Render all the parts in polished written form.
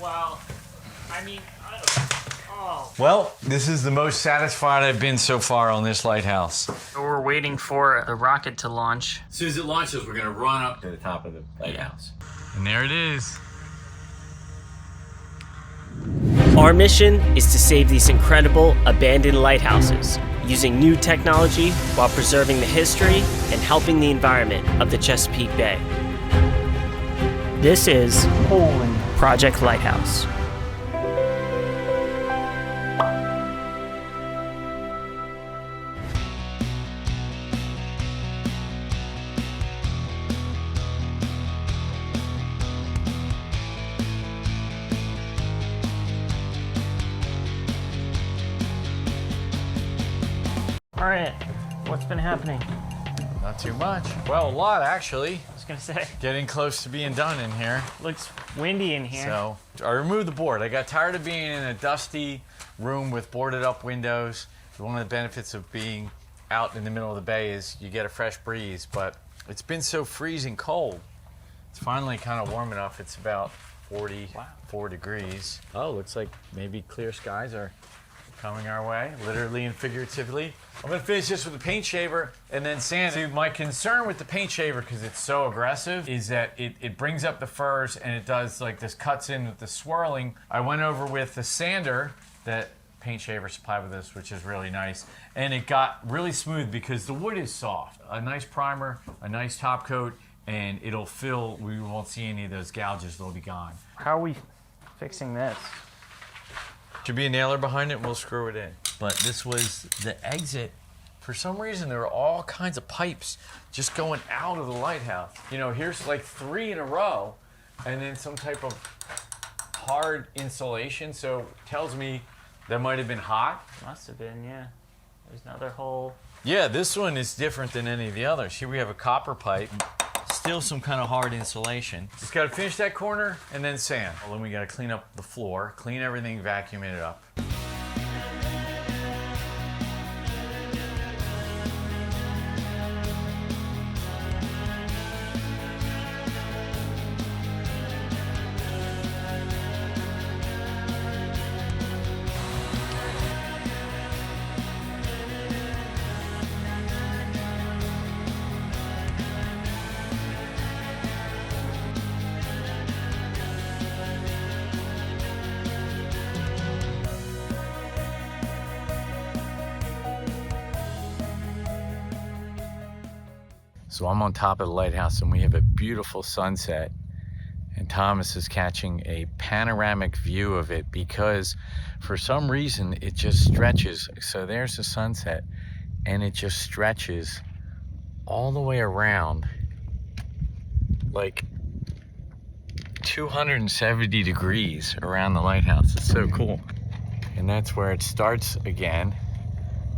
Well, I mean, oh. Well, this is the most satisfied I've been so far on this lighthouse. We're waiting for the rocket to launch. As soon as it launches, we're gonna run up to the top of the lighthouse. And there it is. Our mission is to save these incredible abandoned lighthouses using new technology while preserving the history and helping the environment of the Chesapeake Bay. This is Project Lighthouse. All right, what's been happening? Not too much. Well, a lot actually. I was gonna say, Getting close to being done in here. looks windy in here. So I removed the board. I got tired of being in a dusty room with boarded up windows. One of the benefits of being out in the middle of the bay is you get a fresh breeze, but it's been so freezing cold. It's finally kind of warm enough. It's about 44 degrees. Oh, looks like maybe clear skies are coming our way, literally and figuratively. I'm gonna finish this with a paint shaver and then sand. See, my concern with the paint shaver, because it's so aggressive, is that it brings up the furs and it does like this cuts in with the swirling. I went over with the sander that paint shaver supplied with this, which is really nice. And it got really smooth because the wood is soft. A nice primer, a nice top coat, and it'll fill, we won't see any of those gouges, they'll be gone. How are we fixing this? Should be a nailer behind it and we'll screw it in. But this was the exit. For some reason, there were all kinds of pipes just going out of the lighthouse. You know, here's like 3 in a row and then some type of hard insulation. So it tells me that might have been hot. Must have been, yeah. There's another hole. Yeah, this one is different than any of the others. Here we have a copper pipe. Still some kind of hard insulation. Just gotta finish that corner and then sand. Well, then we gotta clean up the floor, clean everything, vacuum it up. So I'm on top of the lighthouse and we have a beautiful sunset, and Thomas is catching a panoramic view of it because for some reason it just stretches. So there's the sunset and it just stretches all the way around like 270 degrees around the lighthouse. It's so cool. And that's where it starts again.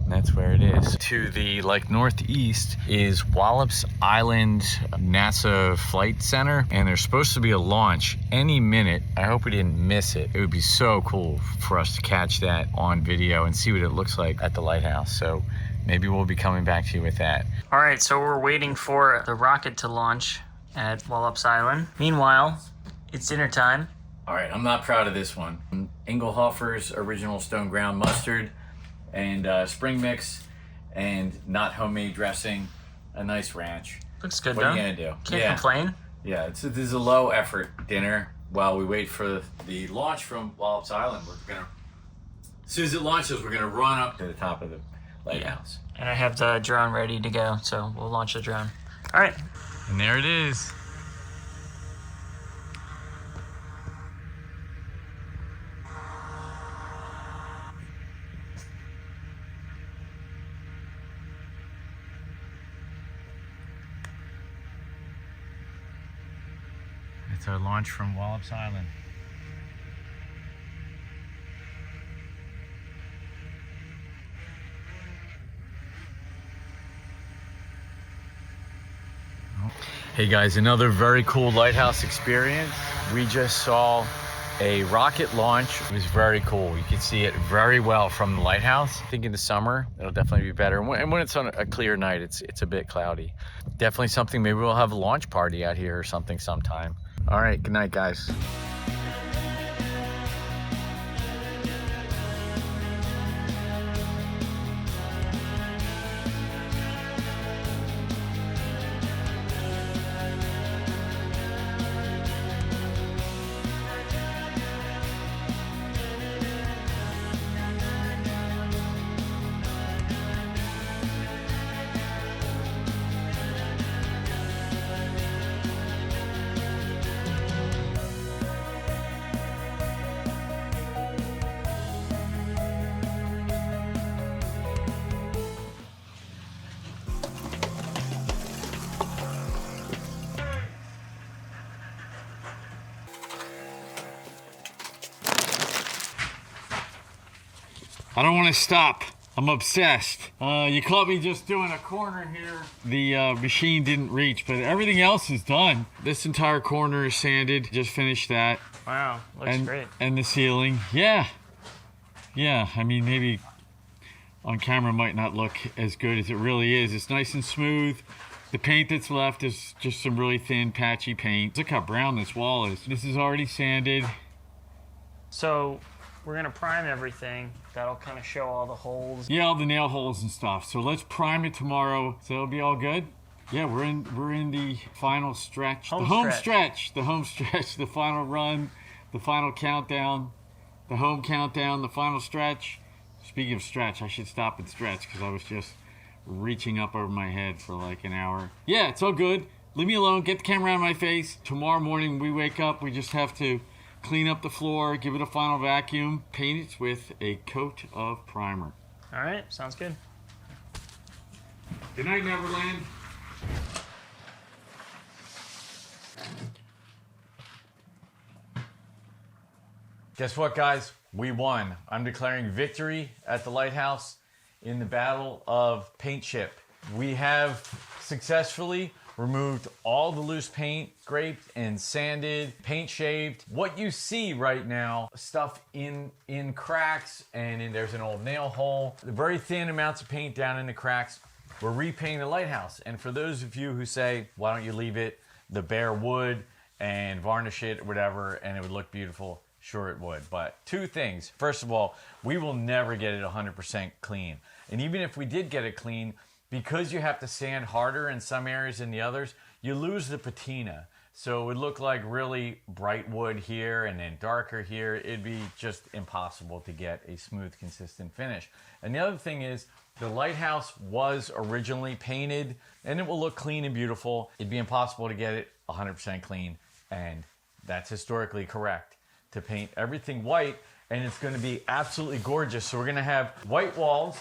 And that's where it is. To the northeast is Wallops Island NASA Flight Center, and there's supposed to be a launch any minute. I hope we didn't miss it. It would be so cool for us to catch that on video and see what it looks like at the lighthouse. So maybe we'll be coming back to you with that. All right, so we're waiting for the rocket to launch at Wallops Island. Meanwhile, it's dinner time. All right, I'm not proud of this one. Engelhofer's original stone ground mustard and spring mix and not homemade dressing, a nice ranch. Looks good, what though. What are you gonna do? Can't complain. Yeah, this is a low effort dinner while we wait for the launch from Wallops Island. As soon as it launches, we're gonna run up to the top of the lighthouse. Yeah. And I have the drone ready to go, so we'll launch the drone. All right. And there it is. It's our launch from Wallops Island. Hey guys, another very cool lighthouse experience. We just saw a rocket launch. It was very cool. You can see it very well from the lighthouse. I think in the summer, it'll definitely be better. And when it's on a clear night, it's a bit cloudy. Definitely something, maybe we'll have a launch party out here or something sometime. All right, good night, guys. I don't want to stop. I'm obsessed. You caught me just doing a corner here. The machine didn't reach, but everything else is done. This entire corner is sanded. Just finished that. Wow, looks great. And the ceiling. Yeah. Yeah, I mean, maybe on camera might not look as good as it really is. It's nice and smooth. The paint that's left is just some really thin, patchy paint. Look how brown this wall is. This is already sanded. So we're gonna prime everything. That'll kind of show all the holes. Yeah, all the nail holes and stuff. So let's prime it tomorrow. So it'll be all good. Yeah, we're in the final stretch. The home stretch, the final run, the final countdown, the home countdown, the final stretch. Speaking of stretch, I should stop and stretch because I was just reaching up over my head for like an hour. Yeah, it's all good. Leave me alone. Get the camera out of my face. Tomorrow morning we wake up, we just have to clean up the floor, give it a final vacuum, paint it with a coat of primer. All right, sounds good. Good night, Neverland. Guess what, guys? We won. I'm declaring victory at the Lighthouse in the battle of paint chip. We have successfully removed all the loose paint, scraped and sanded, paint shaved. What you see right now, stuff in cracks and there's an old nail hole. The very thin amounts of paint down in the cracks. We're repainting the Lighthouse. And for those of you who say, why don't you leave it the bare wood and varnish it or whatever and it would look beautiful, sure it would. But two things. First of all, we will never get it 100% clean. And even if we did get it clean, because you have to sand harder in some areas than the others, you lose the patina. So it would look like really bright wood here and then darker here. It'd be just impossible to get a smooth, consistent finish. And the other thing is, the Lighthouse was originally painted and it will look clean and beautiful. It'd be impossible to get it 100% clean. And that's historically correct, to paint everything white, and it's gonna be absolutely gorgeous. So we're gonna have white walls,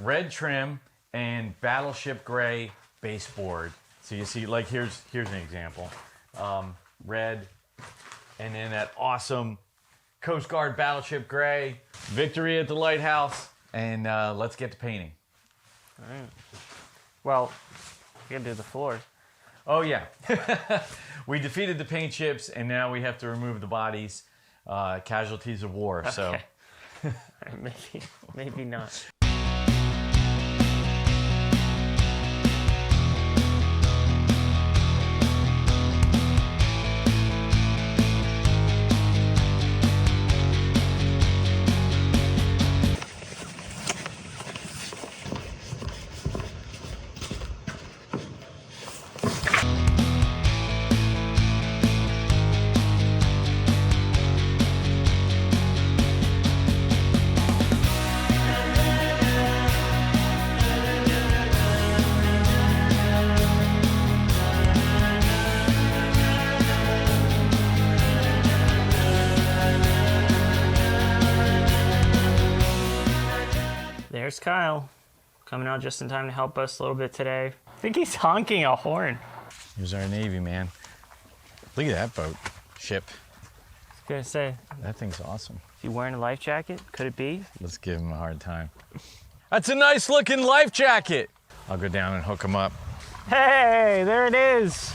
red trim, and battleship gray baseboard. So you see, like here's an example. Red, and then that awesome Coast Guard battleship gray. Victory at the Lighthouse, and let's get to painting. All right. Well, we gotta do the floors. Oh yeah. We defeated the paint chips, and now we have to remove the bodies, casualties of war. Okay. So maybe not. There's Kyle, coming out just in time to help us a little bit today. I think he's honking a horn. Here's our Navy, man. Look at that boat, ship. I was gonna say, That thing's awesome. is he wearing a life jacket? Could it be? Let's give him a hard time. That's a nice looking life jacket. I'll go down and hook him up. Hey, there it is.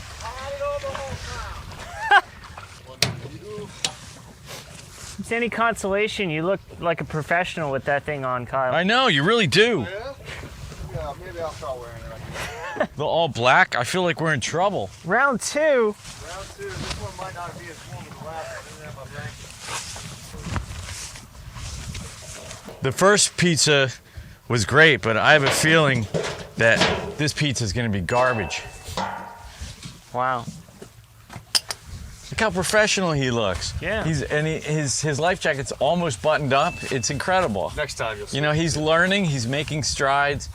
If it's any consolation, you look like a professional with that thing on, Kyle. I know, you really do. Yeah? Yeah, maybe I'll start wearing it. The all black, I feel like we're in trouble. Round two. Round two, this one might not be as warm as the last one. I didn't have my blanket. The first pizza was great, but I have a feeling that this pizza is gonna be garbage. Wow. Look how professional he looks. Yeah. His life jacket's almost buttoned up. It's incredible. Next time you'll see. You know, he's learning, he's making strides.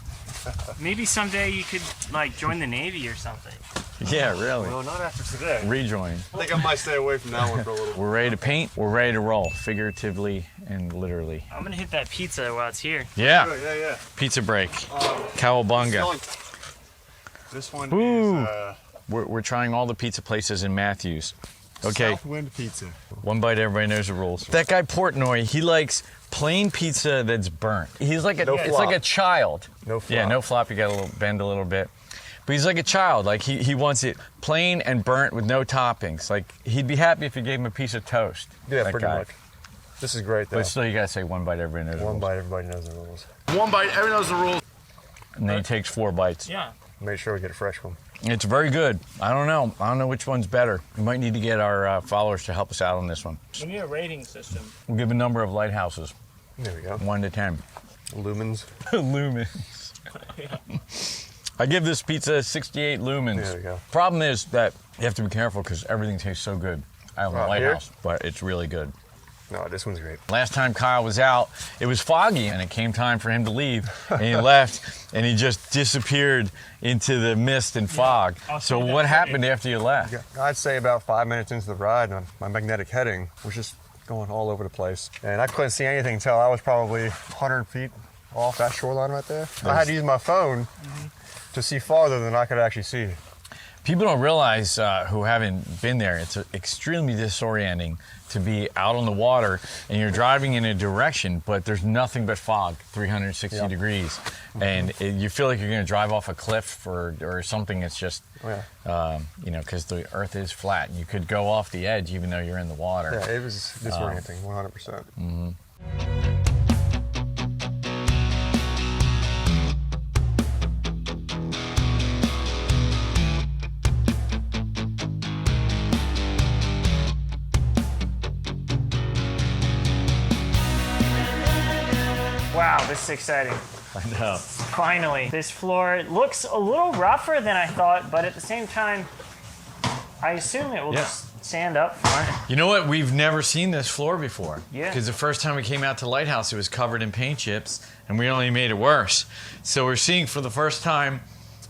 Maybe someday you could like join the Navy or something. Yeah, really. Well, not after today. Rejoin. I think I might stay away from that one for a little bit. We're ready to paint, we're ready to roll, figuratively and literally. I'm gonna hit that pizza while it's here. Yeah, Yeah. pizza break. Cowabunga. This one Ooh. is We're trying all the pizza places in Matthews. Okay. Southwind Pizza. One bite, everybody knows the rules. That guy Portnoy, he likes plain pizza that's burnt. He's like No it's flop. like a child. No flop. Yeah, no flop. You got to bend a little bit. But he's like a child. Like he wants it plain and burnt with no toppings. Like he'd be happy if you gave him a piece of toast. Yeah, that pretty guy. much. This is great though. But still, you gotta say one bite, everybody knows the One rules. bite, everybody knows the rules. One bite, everyone knows the rules. And then he takes 4 bites. Yeah. Make sure we get a fresh one. It's very good. I don't know which one's better. We might need to get our followers to help us out on this one. We need a rating system. We'll give a number of lighthouses, There we go. 1 to 10. Lumens. Lumens. I give this pizza 68 lumens. There we go. Problem is that you have to be careful because everything tastes so good. I don't know Right, here? Lighthouse, but it's really good. No, this one's great. Last time Kyle was out, it was foggy and it came time for him to leave. And he left and he just disappeared into the mist and fog. So what happened after you left? I'd say about 5 minutes into the ride, my magnetic heading was just going all over the place. And I couldn't see anything until I was probably 100 feet off that shoreline right there. I had to use my phone to see farther than I could actually see. People don't realize who haven't been there, it's extremely disorienting to be out on the water and you're driving in a direction, but there's nothing but fog, 360 degrees. And you feel like you're going to drive off a cliff or something. It's just, because the earth is flat. You could go off the edge even though you're in the water. Yeah, it was disorienting, 100%. Wow, this is exciting. I know. Finally. This floor looks a little rougher than I thought, but at the same time, I assume it will just stand up fine. You know what? We've never seen this floor before. Yeah. Because the first time we came out to Lighthouse, it was covered in paint chips, and we only made it worse. So we're seeing for the first time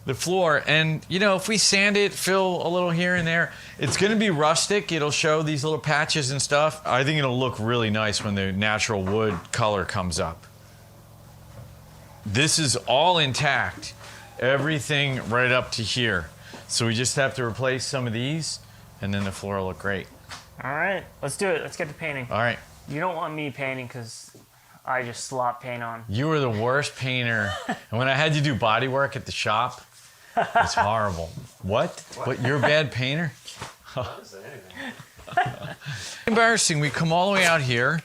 the floor, and if we sand it, fill a little here and there, it's going to be rustic. It'll show these little patches and stuff. I think it'll look really nice when the natural wood color comes up. This is all intact, everything right up to here. So we just have to replace some of these, and then the floor will look great. All right, let's do it. Let's get to painting. All right. You don't want me painting because I just slop paint on. You were the worst painter. And when I had to do body work at the shop, it's horrible. What? You're a bad painter? Embarrassing. We come all the way out here,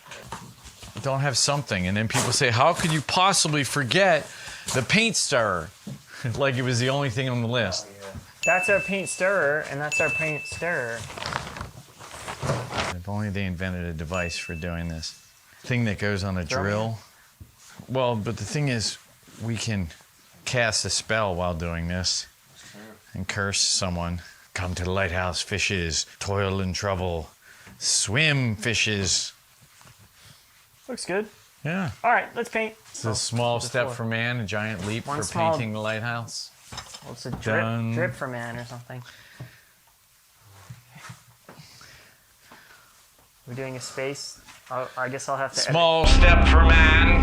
don't have something, and then people say, how could you possibly forget the paint stirrer? Like it was the only thing on the list. That's our paint stirrer, and that's our paint stirrer. If only they invented a device for doing this. Thing that goes on a drill. Well, but the thing is, we can cast a spell while doing this and curse someone. Come to the lighthouse, fishes, toil and trouble, swim, fishes. Looks good. Yeah. All right, let's paint. It's a small step floor. for man, a giant leap One for small- painting the lighthouse. Well, it's a Done. drip for man or something. We're doing a space. I guess I'll have to Small step for man.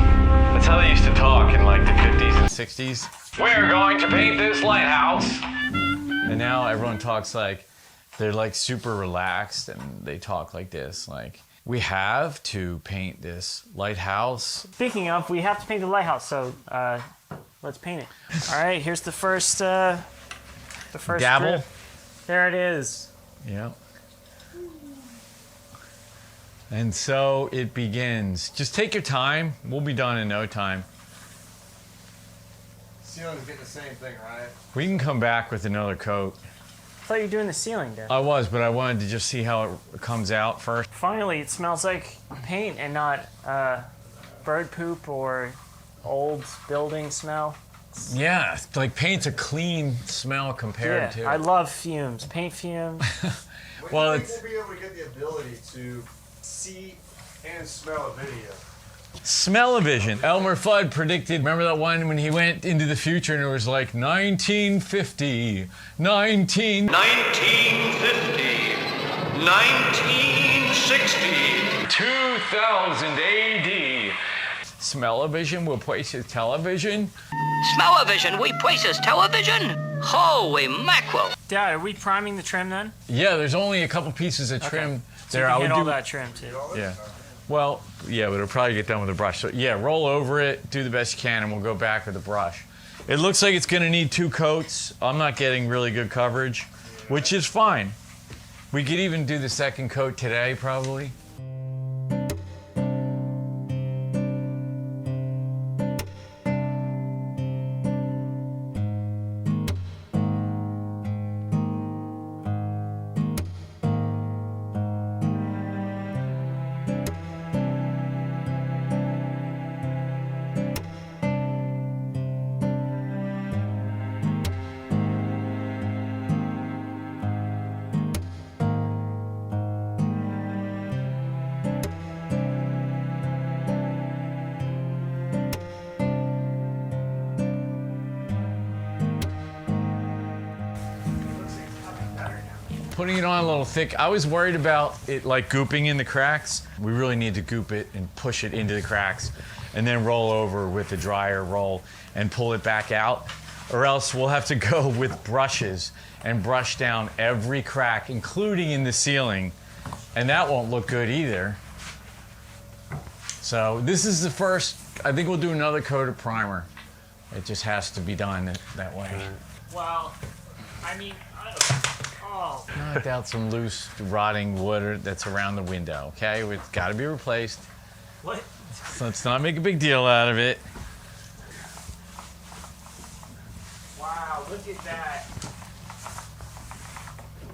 That's how they used to talk in like the 50s and 60s. We're going to paint this lighthouse. And now everyone talks like, they're like super relaxed and they talk like this. Like, we have to paint this lighthouse. Speaking of, we have to paint the lighthouse, so let's paint it. All right, here's the first Dabble. drip. There it is. Yep. And so it begins. Just take your time. We'll be done in no time. Ceiling's getting the same thing, right? We can come back with another coat. I thought you were doing the ceiling, Dad. I was, but I wanted to just see how it comes out first. Finally, it smells like paint and not bird poop or old building smell. Yeah, like paint's a clean smell compared to. I love fumes, paint fumes. Well, We'll it's be able to get the ability to see and smell a video. smell-o-vision. Elmer Fudd predicted, remember that one when he went into the future and it was like 1950, 1950, 1960, 2000 AD. smell-o-vision, we'll place his television. Smell-o-vision, we places television? Holy mackerel. Dad, are we priming the trim then? Yeah, there's only a couple pieces of trim So there. you I can would hit all do that trim too. Yeah. Well, yeah, but it'll probably get done with a brush. So yeah, roll over it, do the best you can, and we'll go back with a brush. It looks like it's gonna need 2 coats. I'm not getting really good coverage, which is fine. We could even do the second coat today, probably. Putting it on a little thick. I was worried about it like gooping in the cracks. We really need to goop it and push it into the cracks and then roll over with the dryer roll and pull it back out. Or else we'll have to go with brushes and brush down every crack, including in the ceiling. And that won't look good either. So this is the first, I think we'll do another coat of primer. It just has to be done that way. Well, I mean, oh. Knocked out some loose, rotting wood that's around the window, okay? It's got to be replaced. What? So let's not make a big deal out of it. Wow, look at that.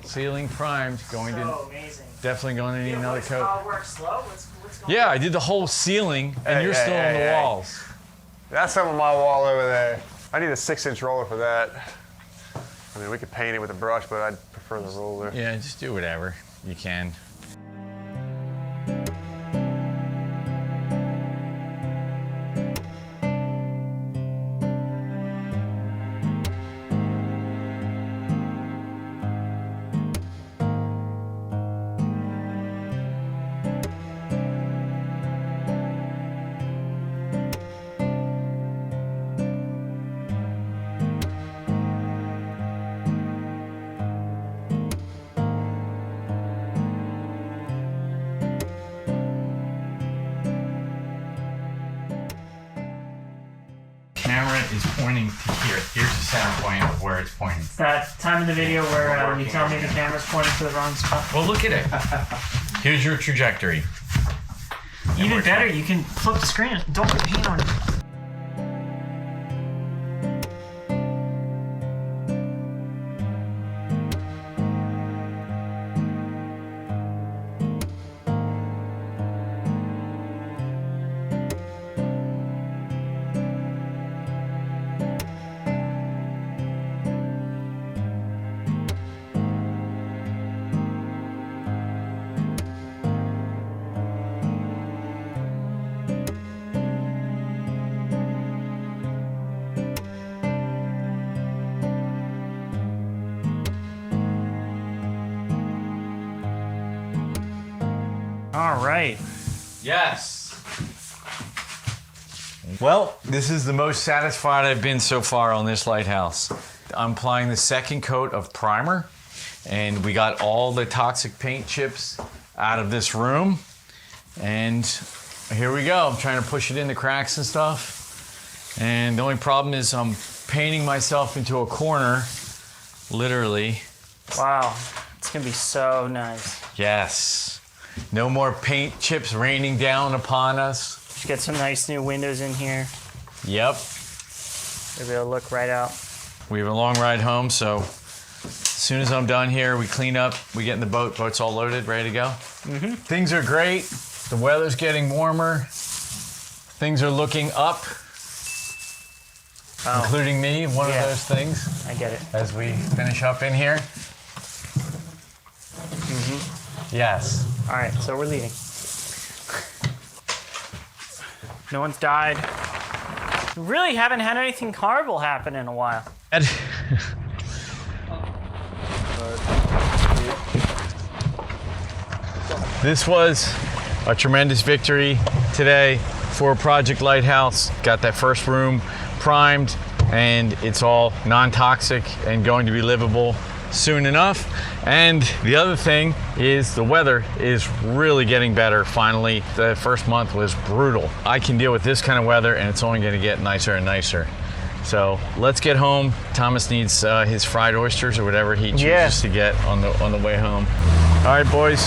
Ceiling primed, going to Amazing. definitely going to need another coat. Work slow? What's going Yeah, I did the whole ceiling, and Hey, you're hey, still on hey, the hey. walls. That's some of my wall over there. I need a 6-inch roller for that. I mean, we could paint it with a brush, but I'd prefer the roller. Yeah, just do whatever you can. Camera is pointing to here. Here's the center point of where it's pointing. That time in the video where you tell me the camera's pointing to the wrong spot. Well, look at it. Here's your trajectory. Even better, you can flip the screen. Don't put your hand on it. All right. Yes. Well, this is the most satisfied I've been so far on this lighthouse. I'm applying the second coat of primer, and we got all the toxic paint chips out of this room. And here we go. I'm trying to push it in the cracks and stuff. And the only problem is I'm painting myself into a corner, literally. Wow. It's going to be so nice. Yes. No more paint chips raining down upon us. Should get some nice new windows in here. Yep. They'll be able to look right out. We have a long ride home, so as soon as I'm done here, we clean up, we get in the boat. Boat's all loaded, ready to go. Mm-hmm. Things are great. The weather's getting warmer. Things are looking up, including me, one of those things. I get it. As we finish up in here. Yes. All right, so we're leaving. No one's died. We really haven't had anything horrible happen in a while. This was a tremendous victory today for Project Lighthouse. Got that first room primed, and it's all non-toxic and going to be livable soon enough. And the other thing is the weather is really getting better finally. The first month was brutal. I can deal with this kind of weather, and it's only going to get nicer and nicer. So let's get home. Thomas needs his fried oysters or whatever he chooses to get on the way home. All right, boys.